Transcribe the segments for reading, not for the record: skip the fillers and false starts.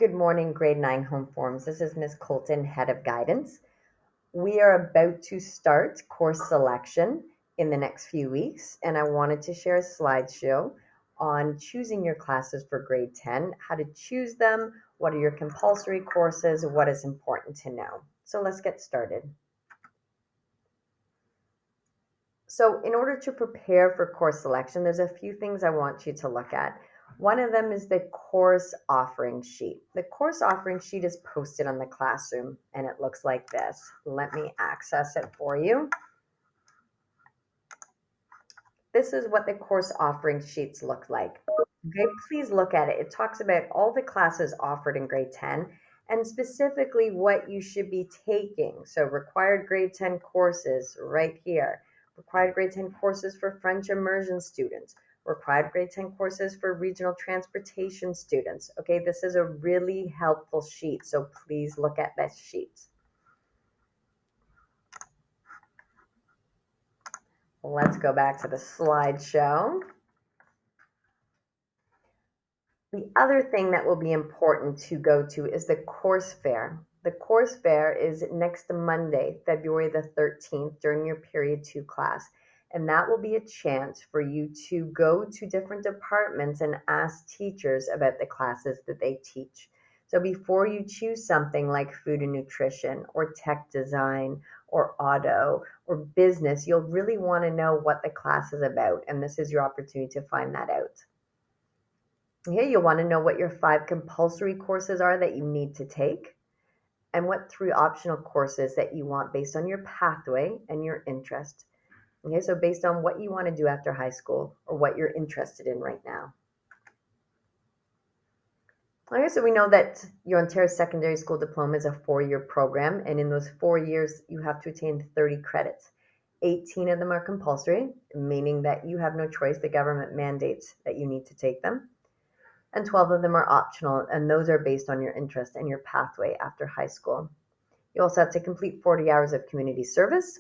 Good morning, grade 9 home forms. This is Miss Colton, head of guidance. We are about to start course selection in the next few weeks, and I wanted to share a slideshow on choosing your classes for grade 10, how to choose them, what are your compulsory courses, what is important to know. So let's get started. So in order to prepare for course selection, there's a few things I want you to look at. One of them is the course offering sheet. The course offering sheet is posted on the classroom and it looks like this. Let me access it for you. This is what the course offering sheets look like. Okay, please look at it. It talks about all the classes offered in grade 10 and specifically what you should be taking. So required grade 10 courses right here. Required grade 10 courses for French immersion students. Required grade 10 courses for regional transportation students. Okay, this is a really helpful sheet. So please look at that sheet. Let's go back to the slideshow. The other thing that will be important to go to is the course fair. The course fair is next Monday, February the 13th, during your period 2 class. And that will be a chance for you to go to different departments and ask teachers about the classes that they teach. So before you choose something like food and nutrition or tech design or auto or business, you'll really want to know what the class is about. And this is your opportunity to find that out. Okay, you'll want to know what your 5 compulsory courses are that you need to take and what 3 optional courses that you want based on your pathway and your interest. Okay, so based on what you want to do after high school or what you're interested in right now. Okay, so we know that your Ontario Secondary School Diploma is a 4-year program, and in those 4 years, you have to attain 30 credits. 18 of them are compulsory, meaning that you have no choice. The government mandates that you need to take them. And 12 of them are optional, and those are based on your interest and your pathway after high school. You also have to complete 40 hours of community service,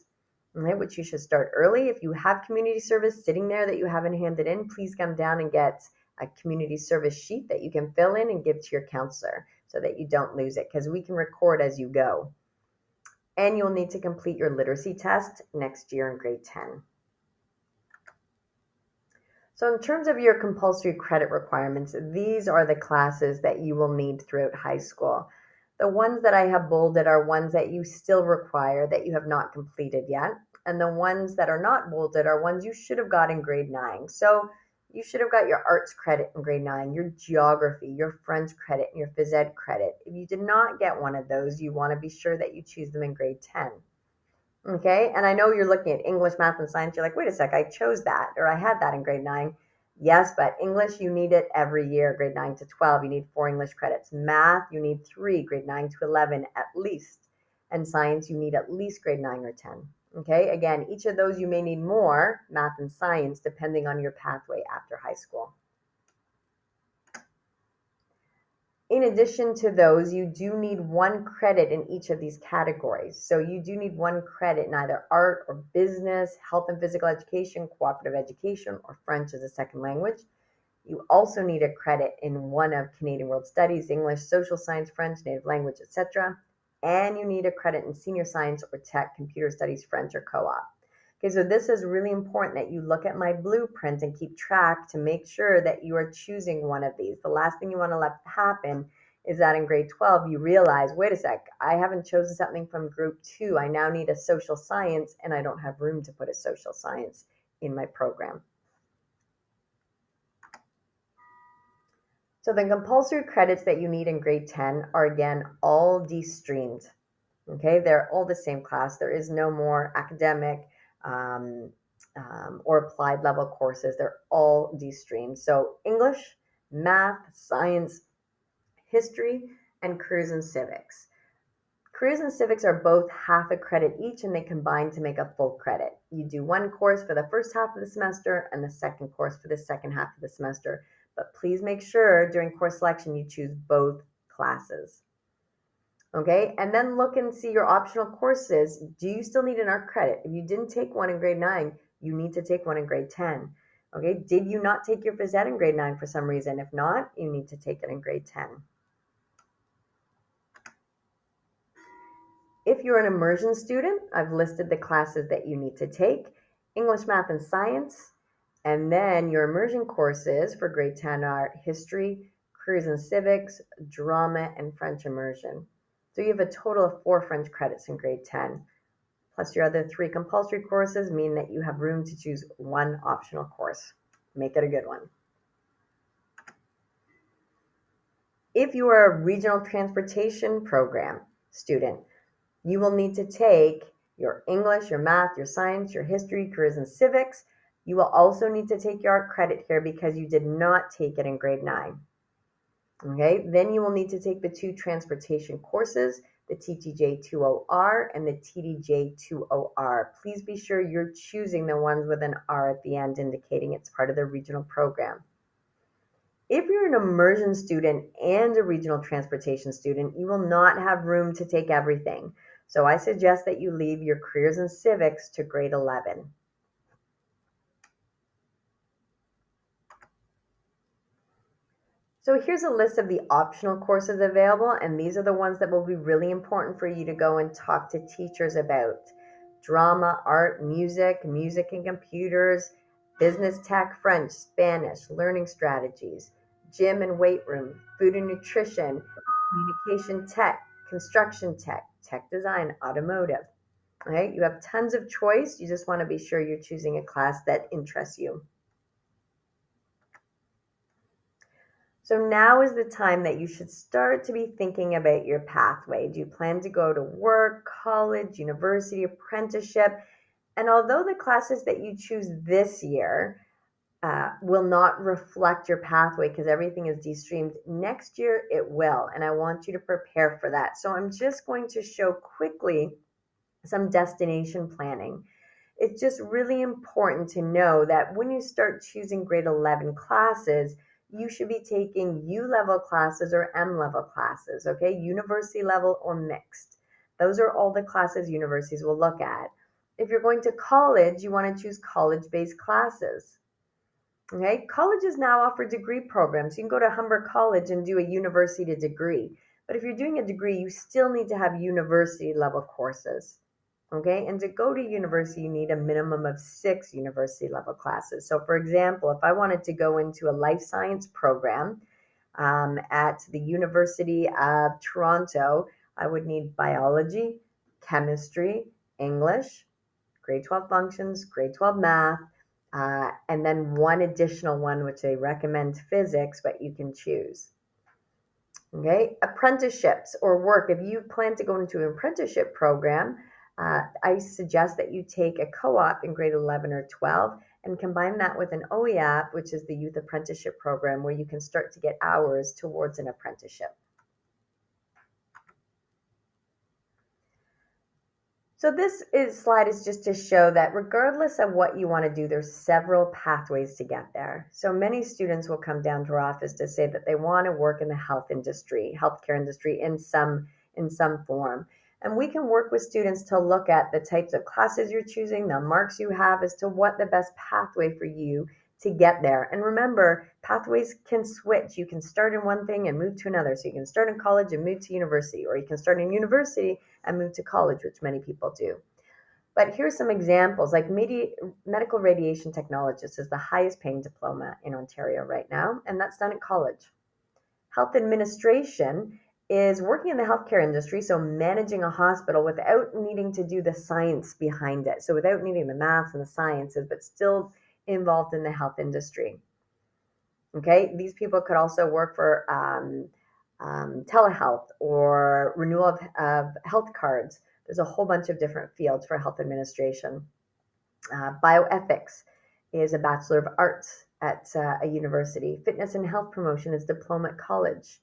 okay, which you should start early. If you have community service sitting there that you haven't handed in, please come down and get a community service sheet that you can fill in and give to your counselor so that you don't lose it, because we can record as you go. And you'll need to complete your literacy test next year in grade 10. So in terms of your compulsory credit requirements, these are the classes that you will need throughout high school. The ones that I have bolded are ones that you still require that you have not completed yet. And the ones that are not bolded are ones you should have got in grade 9. So you should have got your arts credit in grade 9, your geography, your French credit, and your phys ed credit. If you did not get one of those, you want to be sure that you choose them in grade 10. Okay, and I know you're looking at English, math, and science. You're like, wait a sec, I chose that, or I had that in grade 9. Yes, but English, you need it every year, grade 9 to 12. You need 4 English credits. Math, you need 3, grade 9 to 11 at least. And science, you need at least grade 9 or 10. Okay, again, each of those you may need more, math and science, depending on your pathway after high school. In addition to those, you do need 1 credit in each of these categories. So you do need 1 credit in either art or business, health and physical education, cooperative education, or French as a second language. You also need a credit in one of Canadian World Studies, English, social science, French, native language, etc. And you need a credit in senior science or tech, computer studies, French, or co-op. Okay, so this is really important that you look at my blueprint and keep track to make sure that you are choosing one of these. The last thing you want to let happen is that in grade 12 you realize, wait a sec, I haven't chosen something from group 2. I now need a social science and I don't have room to put a social science in my program. So the compulsory credits that you need in grade 10 are again all de-streamed. Okay, they're all the same class. There is no more academic or applied level courses. They're all de-streamed. So English, math, science, history, and careers and civics. Careers and civics are both half a credit each, and they combine to make a full credit. You do 1 course for the first half of the semester and the second course for the second half of the semester. But please make sure during course selection you choose both classes. Okay, and then look and see your optional courses. Do you still need an art credit? If you didn't take one in grade 9, you need to take one in grade 10. Okay, did you not take your phys ed in grade 9 for some reason? If not, you need to take it in grade 10. If you're an immersion student, I've listed the classes that you need to take: English, math, and science. And then your immersion courses for grade 10 are history, careers and civics, drama, and French immersion. So you have a total of 4 French credits in grade 10. Plus your other 3 compulsory courses mean that you have room to choose one optional course. Make it a good one. If you are a regional transportation program student, you will need to take your English, your math, your science, your history, careers, and civics. You will also need to take your art credit here because you did not take it in grade 9. Okay, then you will need to take the 2 transportation courses, the TTJ20R and the TDJ20R. Please be sure you're choosing the ones with an R at the end, indicating it's part of the regional program. If you're an immersion student and a regional transportation student, you will not have room to take everything. So I suggest that you leave your careers and civics to grade 11. So here's a list of the optional courses available, and these are the ones that will be really important for you to go and talk to teachers about: drama, art, music and computers, business tech, French, Spanish, learning strategies, gym and weight room, food and nutrition, communication tech, construction tech, tech design, automotive. Okay, you have tons of choice. You just want to be sure you're choosing a class that interests you. So now is the time that you should start to be thinking about your pathway. Do you plan to go to work, college, university, apprenticeship? And although the classes that you choose this year will not reflect your pathway because everything is de-streamed, next year it will. And I want you to prepare for that. So I'm just going to show quickly some destination planning. It's just really important to know that when you start choosing grade 11 classes, you should be taking U level classes or M level classes, okay? University level or mixed. Those are all the classes universities will look at. If you're going to college, you want to choose college based classes. Okay, colleges now offer degree programs. You can go to Humber College and do a university degree. But if you're doing a degree, you still need to have university level courses. Okay, and to go to university, you need a minimum of 6 university level classes. So, for example, if I wanted to go into a life science program at the University of Toronto, I would need biology, chemistry, English, grade 12 functions, grade 12 math, and then one additional one, which they recommend physics, but you can choose. Okay, apprenticeships or work. If you plan to go into an apprenticeship program, I suggest that you take a co-op in grade 11 or 12 and combine that with an OEAP, which is the youth apprenticeship program, where you can start to get hours towards an apprenticeship. So slide is just to show that regardless of what you want to do, there's several pathways to get there. So many students will come down to our office to say that they want to work in the healthcare industry in some form. And we can work with students to look at the types of classes you're choosing, the marks you have as to what the best pathway for you to get there. And remember, pathways can switch. You can start in one thing and move to another. So you can start in college and move to university, or you can start in university and move to college, which many people do. But here's some examples. Like medical radiation technologist is the highest paying diploma in Ontario right now, and that's done at college. Health administration is working in the healthcare industry, so managing a hospital without needing to do the science behind it. So without needing the maths and the sciences, but still involved in the health industry. Okay, these people could also work for telehealth or renewal of health cards. There's a whole bunch of different fields for health administration. Bioethics is a Bachelor of Arts at a university. Fitness and health promotion is diploma at college.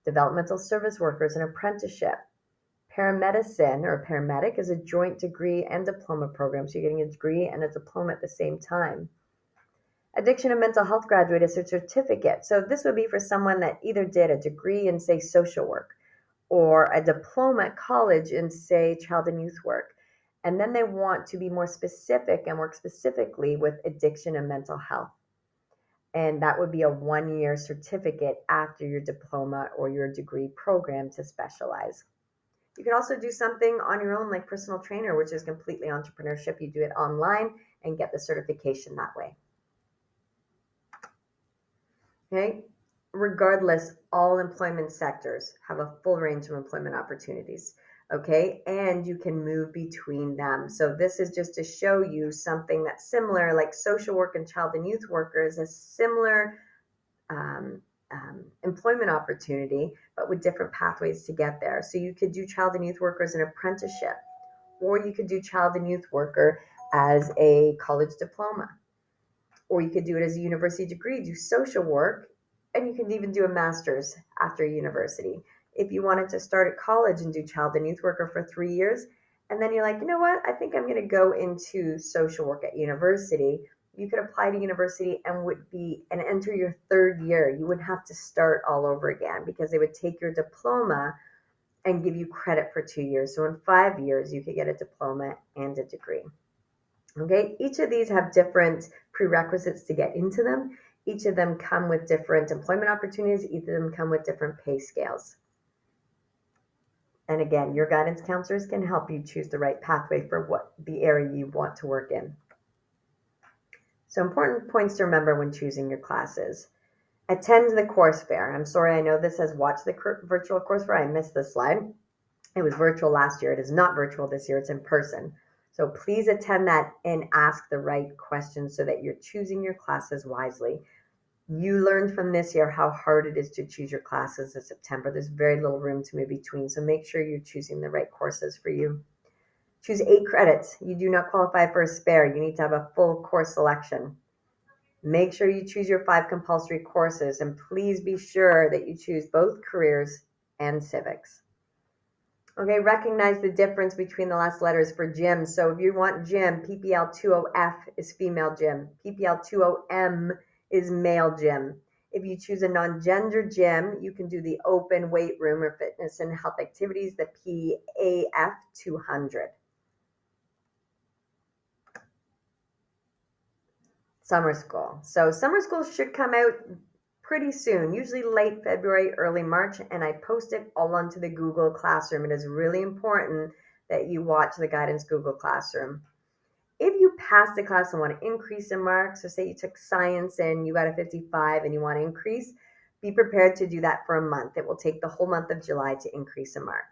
Developmental service workers an apprenticeship. Paramedicine or paramedic is a joint degree and diploma program. So you're getting a degree and a diploma at the same time. Addiction and mental health graduate is a certificate. So this would be for someone that either did a degree in, say, social work or a diploma at college in, say, child and youth work. And then they want to be more specific and work specifically with addiction and mental health. And that would be a 1-year certificate after your diploma or your degree program to specialize. You could also do something on your own, like personal trainer, which is completely entrepreneurship. You do it online and get the certification that way. Okay. Regardless, all employment sectors have a full range of employment opportunities. Okay. And you can move between them. So this is just to show you something that's similar, like social work and child and youth workers, a similar um, employment opportunity, but with different pathways to get there. So you could do child and youth worker as an apprenticeship, or you could do child and youth worker as a college diploma, or you could do it as a university degree, do social work, and you can even do a master's after university. If you wanted to start at college and do child and youth worker for 3 years, and then you're like, you know what, I think I'm going to go into social work at university, you could apply to university and would be and enter your 3rd year. You wouldn't have to start all over again because they would take your diploma and give you credit for 2 years. So in 5 years, you could get a diploma and a degree. Okay, each of these have different prerequisites to get into them. Each of them come with different employment opportunities. Each of them come with different pay scales. And again, your guidance counselors can help you choose the right pathway for what the area you want to work in. So important points to remember when choosing your classes. Attend the course fair. I'm sorry, I know this says watch the virtual course fair. I missed this slide. It was virtual last year. It is not virtual this year. It's in person. So please attend that and ask the right questions so that you're choosing your classes wisely. You learned from this year how hard it is to choose your classes in September. There's very little room to move between. So make sure you're choosing the right courses for you. Choose 8 credits. You do not qualify for a spare. You need to have a full course selection. Make sure you choose your 5 compulsory courses, and please be sure that you choose both careers and civics. Okay, recognize the difference between the last letters for gym. So if you want gym, PPL20F is female gym. PPL20M is male gym. If you choose a non-gender gym, you can do the open weight room or fitness and health activities, the PAF200. Summer school. So summer school should come out pretty soon, usually late February, early March, and I post it all onto the Google Classroom. It is really important that you watch the Guidance Google Classroom. If you pass the class and want to increase in marks, so say you took science and you got a 55 and you want to increase, be prepared to do that for a month. It will take the whole month of July to increase a mark.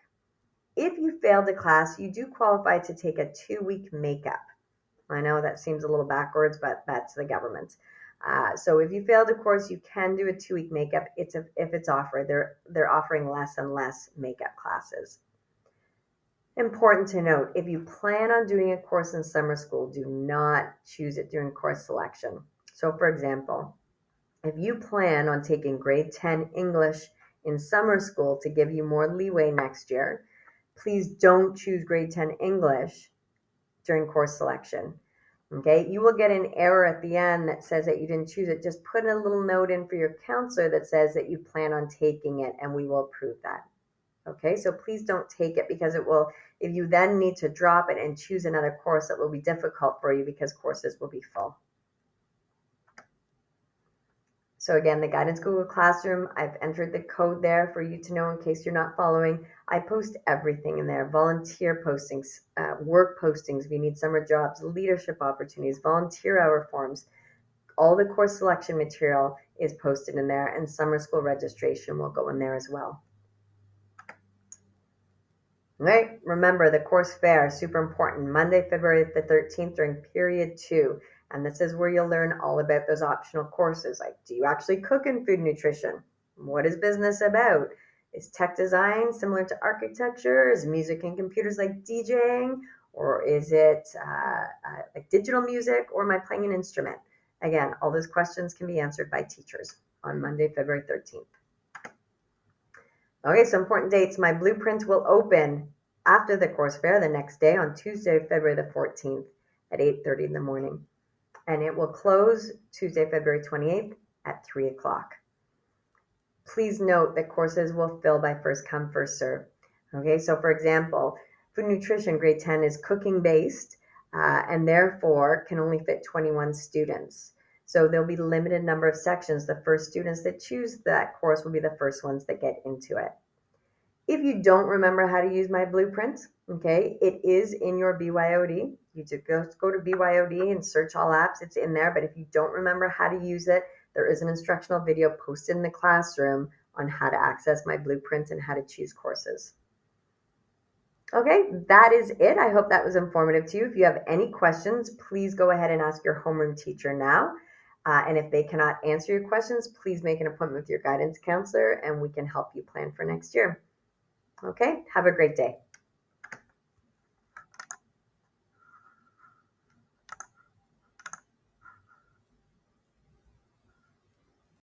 If you failed a class, you do qualify to take a 2-week makeup. I know that seems a little backwards, but that's the government. So if you failed a course, you can do a 2-week makeup. If it's offered, they're offering less and less makeup classes. Important to note, if you plan on doing a course in summer school, do not choose it during course selection. So for example, if you plan on taking grade 10 English in summer school to give you more leeway next year, please don't choose grade 10 English during course selection. Okay, you will get an error at the end that says that you didn't choose it. Just put a little note in for your counselor that says that you plan on taking it, and we will approve that. Okay, so please don't take it, because it will, if you then need to drop it and choose another course, it will be difficult for you because courses will be full. So again, the Guidance Google Classroom, I've entered the code there for you to know in case you're not following. I post everything in there: volunteer postings, work postings if you need summer jobs, leadership opportunities, volunteer hour forms. All the course selection material is posted in there, and summer school registration will go in there as well. All right, remember the course fair, super important, Monday, February the 13th during period 2. And this is where you'll learn all about those optional courses, like, do you actually cook in food nutrition? What is business about? Is tech design similar to architecture? Is music and computers like DJing? Or is it like digital music? Or am I playing an instrument? Again, all those questions can be answered by teachers on Monday, February 13th. Okay, so important dates. My blueprint will open after the course fair the next day on Tuesday, February the 14th at 8:30 in the morning. And it will close Tuesday, February 28th at 3 o'clock. Please note that courses will fill by first come, first serve. Okay, so for example, food nutrition grade 10 is cooking based and therefore can only fit 21 students. So there'll be a limited number of sections. The first students that choose that course will be the first ones that get into it. If you don't remember how to use my blueprint, okay, it is in your BYOD. You just go to BYOD and search all apps. It's in there. But if you don't remember how to use it, there is an instructional video posted in the classroom on how to access my blueprint and how to choose courses. Okay, that is it. I hope that was informative to you. If you have any questions, please go ahead and ask your homeroom teacher now. And if they cannot answer your questions, please make an appointment with your guidance counselor and we can help you plan for next year. Okay, have a great day.